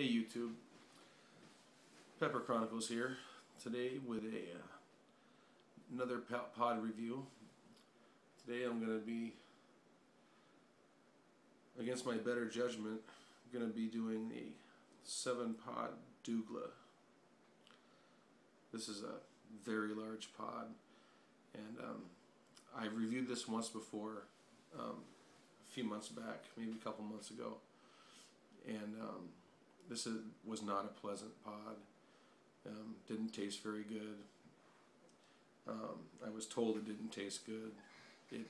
Hey YouTube, Pepper Chronicles here today with another pod review. Today I'm going to be, against my better judgment, going to be doing the 7-pod Douglah. This is a very large pod, and I reviewed this once before, a few months back, maybe a couple months ago, and this was not a pleasant pod. Didn't taste very good. I was told it didn't taste good. It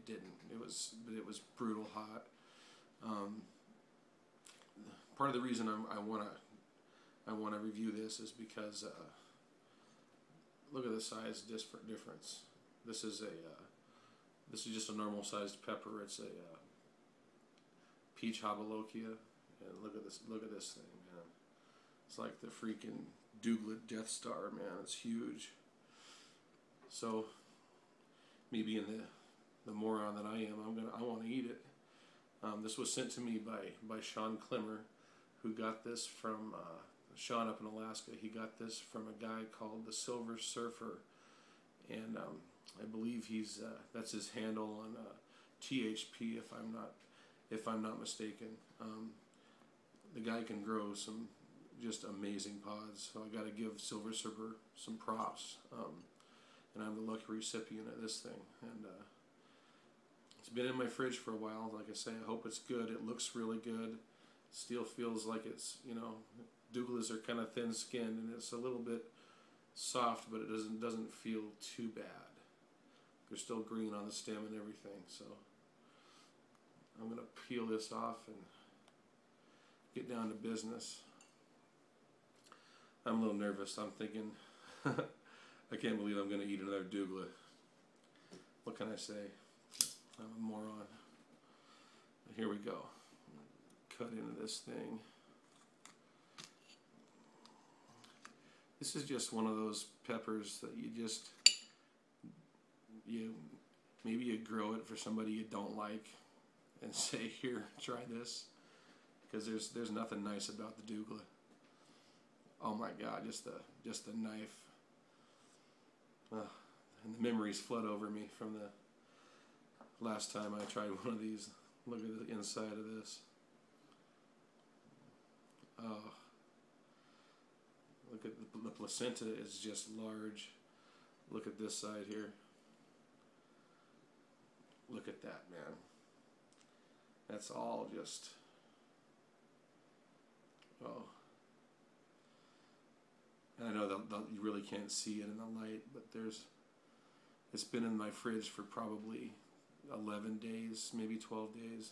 didn't. It was brutal hot. Part of the reason I wanna review this is because look at the size difference. This is just a normal sized pepper. It's a peach habalokia. And look at this thing, man. It's like the freaking Douglah Death Star, man. It's huge. So, me being the moron that I am, I want to eat it. This was sent to me by Shawn Klemmer, who got this from Shawn up in Alaska. He got this from a guy called the Silver Surfer, and I believe that's his handle on THP, if I'm not mistaken. The guy can grow some just amazing pods, so I got to give Silver Surfer some props. And I'm the lucky recipient of this thing. And it's been in my fridge for a while. Like I say, I hope it's good. It looks really good. Still feels like it's, Douglahs are kind of thin-skinned, and it's a little bit soft, but it doesn't feel too bad. They're still green on the stem and everything. So I'm gonna peel this off and get down to business. I'm a little nervous. I'm thinking, I can't believe I'm going to eat another Douglah. What can I say? I'm a moron. Here we go. Cut into this thing. This is just one of those peppers that maybe you grow it for somebody you don't like and say, here, try this. Because there's nothing nice about the Douglah. Oh my God, just the knife. And the memories flood over me from the last time I tried one of these. Look at the inside of this. Oh, look at the placenta is just large. Look at this side here. Look at that, man. That's all just. Oh, and I know that you really can't see it in the light, but it's been in my fridge for probably 11 days, maybe 12 days,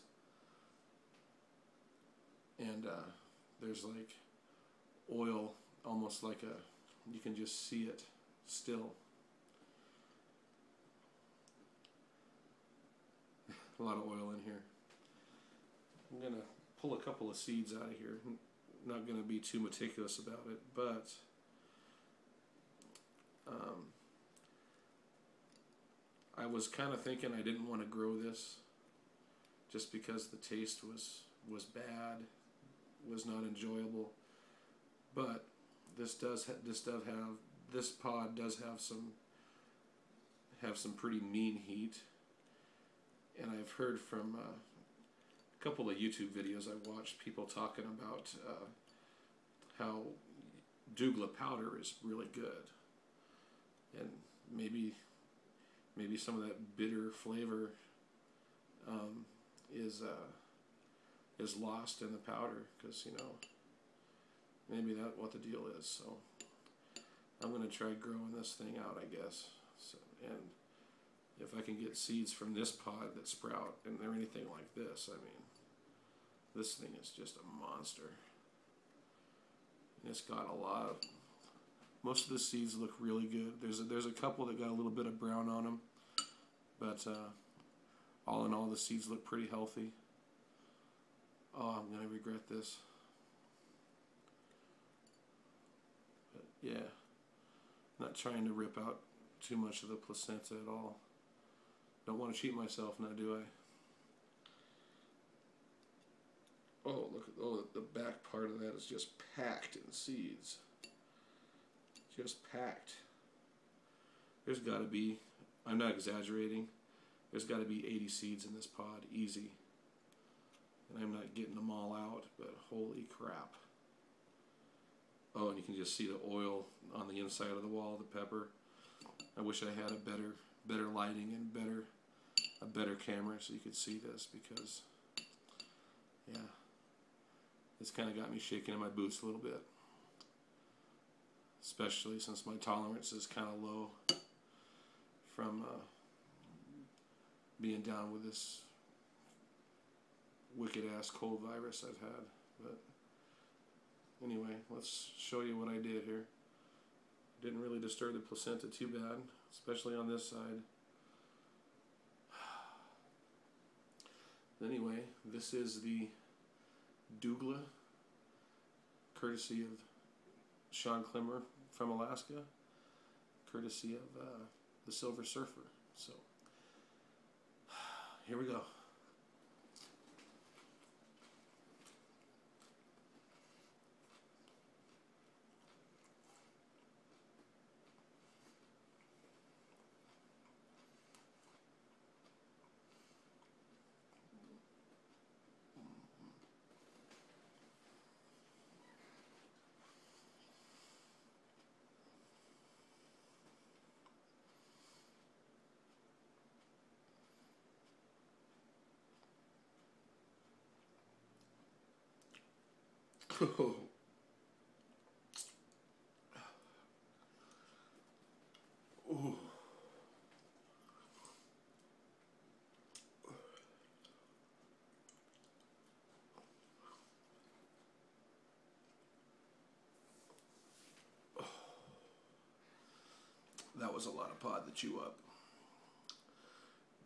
and there's like oil, almost like you can just see it still. A lot of oil in here. I'm gonna pull a couple of seeds out of here. Not going to be too meticulous about it, but I was kind of thinking I didn't want to grow this just because the taste was bad, was not enjoyable. But this pod does have some pretty mean heat, and I've heard from a couple of YouTube videos I watched, people talking about how Douglah powder is really good, and maybe some of that bitter flavor is lost in the powder, because maybe that's what the deal is. So I'm gonna try growing this thing out, I guess. So, and if I can get seeds from this pod that sprout and they're anything like this, I mean, this thing is just a monster. And it's got a lot of, most of the seeds look really good. There's a couple that got a little bit of brown on them, but all in all, the seeds look pretty healthy. Oh, I'm gonna regret this. But yeah, not trying to rip out too much of the placenta at all. Don't want to cheat myself now, do I? Oh, look at the back part. part of that is just packed in seeds. Just packed. There's got to be, I'm not exaggerating, there's got to be 80 seeds in this pod, easy. And I'm not getting them all out, but holy crap. Oh, and you can just see the oil on the inside of the wall, the pepper. I wish I had a better lighting and a better camera so you could see this, because yeah, it's kind of got me shaking in my boots a little bit, especially since my tolerance is kind of low from being down with this wicked ass cold virus I've had. But anyway, let's show you what I did here. Didn't really disturb the placenta too bad, especially on this side. Anyway, this is the Douglah, courtesy of Shawn Klemmer from Alaska, courtesy of the Silver Surfer. So, here we go. Ooh. That was a lot of pod to chew up.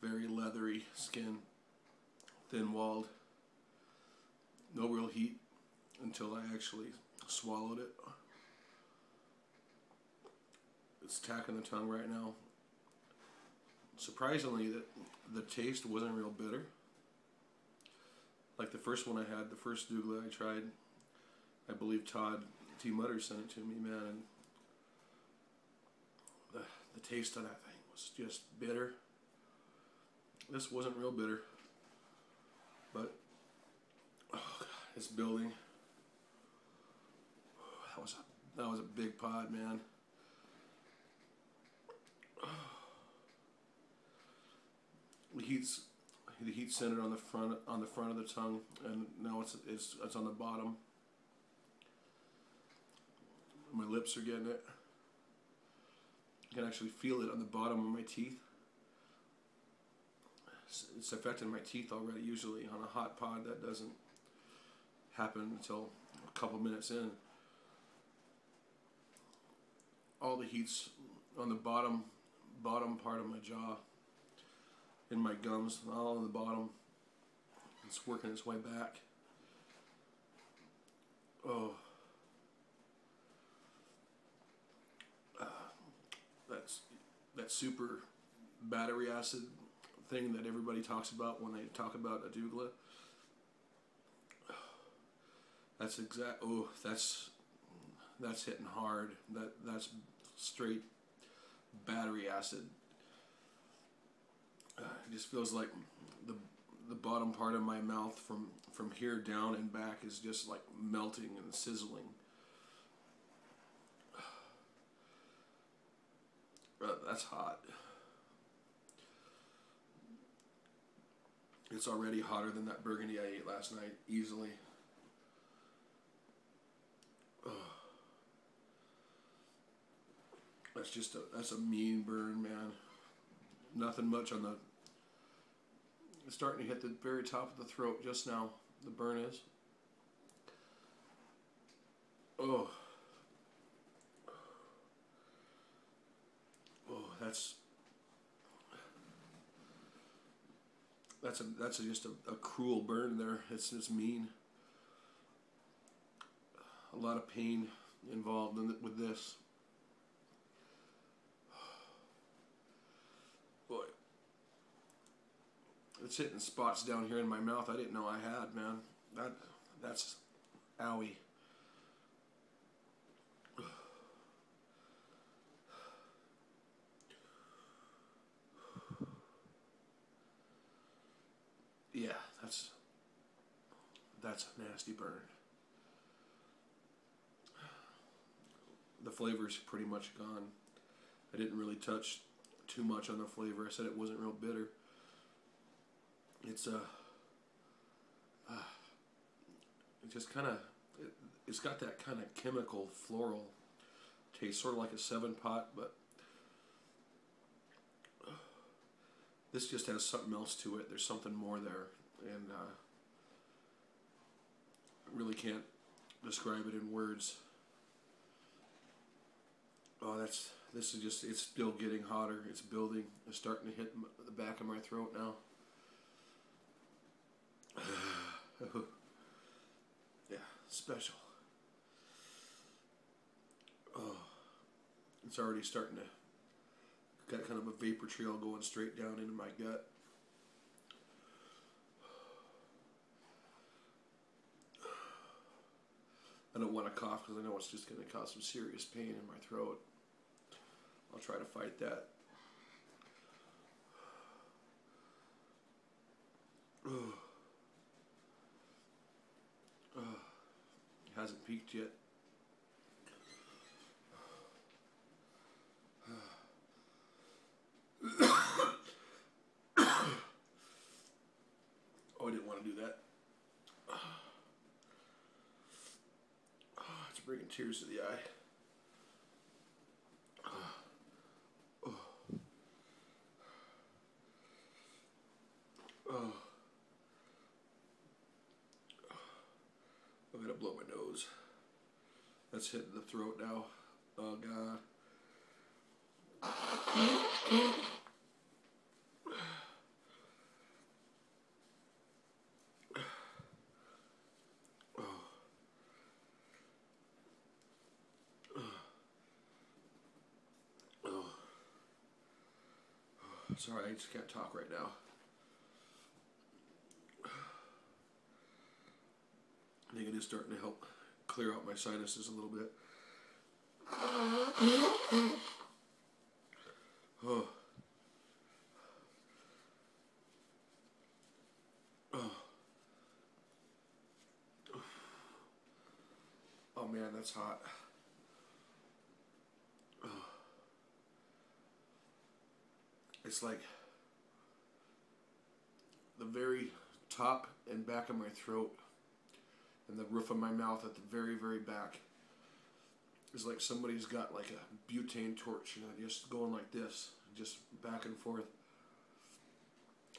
Very leathery skin, thin-walled, no real heat until I actually swallowed it. It's attacking the tongue right now. Surprisingly, the taste wasn't real bitter. Like the first one I had, the first Douglah I tried, I believe Todd T. Mutter sent it to me, man, and the taste of that thing was just bitter. This wasn't real bitter, but oh God, it's building. That was a big pod, man. The heat's centered on the front of the tongue, and now it's on the bottom. My lips are getting it. You can actually feel it on the bottom of my teeth. It's affecting my teeth already. Usually on a hot pod that doesn't happen until a couple minutes in. All the heat's on the bottom part of my jaw, in my gums, all on the bottom. It's working its way back. Oh, that super battery acid thing that everybody talks about when they talk about a Douglah. That's that's hitting hard. That's straight battery acid. It just feels like the bottom part of my mouth from here down and back is just like melting and sizzling. That's hot. It's already hotter than that burgundy I ate last night, easily. That's a mean burn, man. Nothing much on it's starting to hit the very top of the throat just now. The burn is. Oh, that's just a cruel burn there. It's just mean. A lot of pain involved with this. Boy, it's hitting spots down here in my mouth I didn't know I had, man. That's Owie. Yeah, that's a nasty burn. The flavor's pretty much gone. I didn't really touch too much on the flavor. I said it wasn't real bitter. It's it just kind of, it's got that kind of chemical floral taste, sort of like a 7-Pot, but this just has something else to it. There's something more there, and really can't describe it in words. Oh, this is just, it's still getting hotter. It's building. It's starting to hit the back of my throat now. Yeah, special. Oh, it's already starting to, got kind of a vapor trail going straight down into my gut. I don't want to cough because I know it's just going to cause some serious pain in my throat. I'll try to fight that. It hasn't peaked yet. Oh, I didn't want to do that. It's bringing tears to the eye. I'm gonna blow my nose. That's hitting the throat now. Oh God. Sorry, I just can't talk right now. I think it is starting to help clear out my sinuses a little bit. Oh. Oh. Oh man, that's hot. Oh. It's like the very top and back of my throat and the roof of my mouth at the very, very back is like somebody's got like a butane torch, you know, just going like this, just back and forth.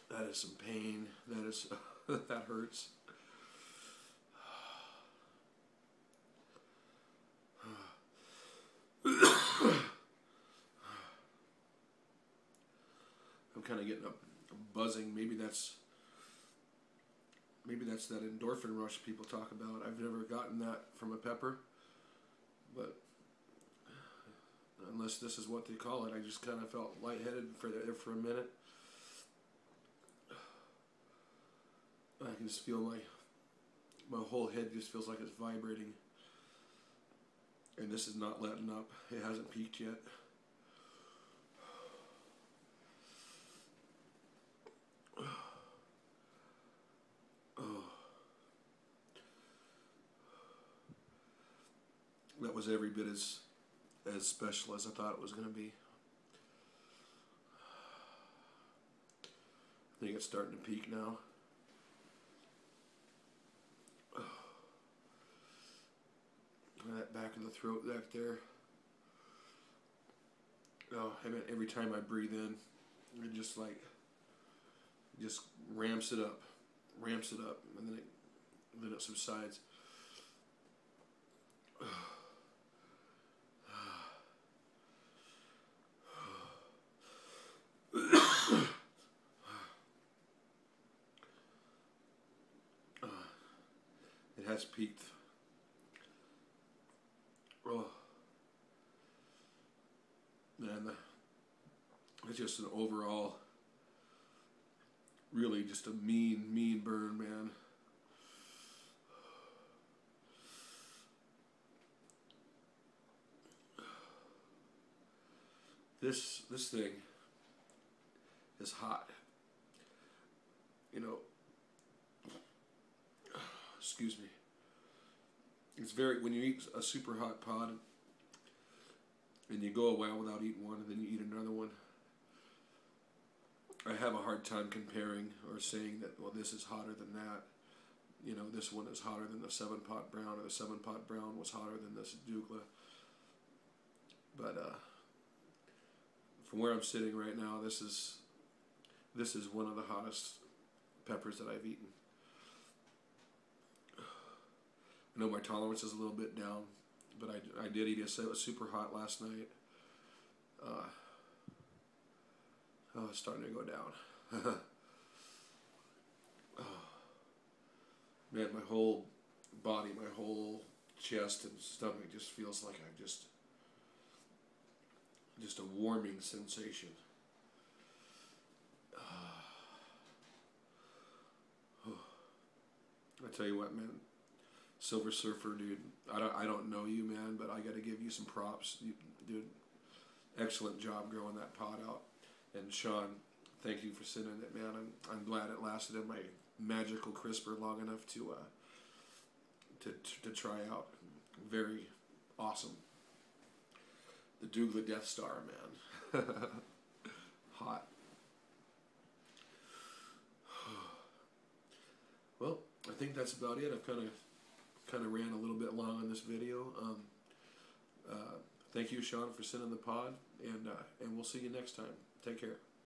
That is some pain. That is, that hurts. I'm kind of getting a buzzing. Maybe that's that endorphin rush people talk about. I've never gotten that from a pepper, but unless this is what they call it, I just kind of felt lightheaded for a minute. I can just feel my whole head just feels like it's vibrating, and this is not letting up. It hasn't peaked yet. That was every bit as special as I thought it was going to be. I think it's starting to peak now. That back of the throat back there. Oh, I mean, every time I breathe in, it just ramps it up, and then it subsides. It has peaked. Oh, man, it's just an overall, really just a mean burn, man. This thing is hot. You know, excuse me. It's very, when you eat a super hot pod and you go a while without eating one and then you eat another one, I have a hard time comparing or saying that, well, this is hotter than that. You know, this one is hotter than the 7-pot brown, or the 7-pot brown was hotter than this Douglah. But from where I'm sitting right now, this is one of the hottest peppers that I've eaten. I know my tolerance is a little bit down, but I did eat a Superhot last night. Oh, it's starting to go down. Oh, man, my whole body, my whole chest and stomach just feels like I've just a warming sensation. I tell you what, man, Silver Surfer, dude, I don't know you, man, but I got to give you some props. You, dude, excellent job growing that pod out. And Shawn, thank you for sending it, man. I'm glad it lasted in my magical crisper long enough to try out. Very awesome. The Douglah Death Star, man. Hot. Well, I think that's about it. I've kind of ran a little bit long on this video. Thank you, Shawn, for sending the pod, and we'll see you next time. Take care.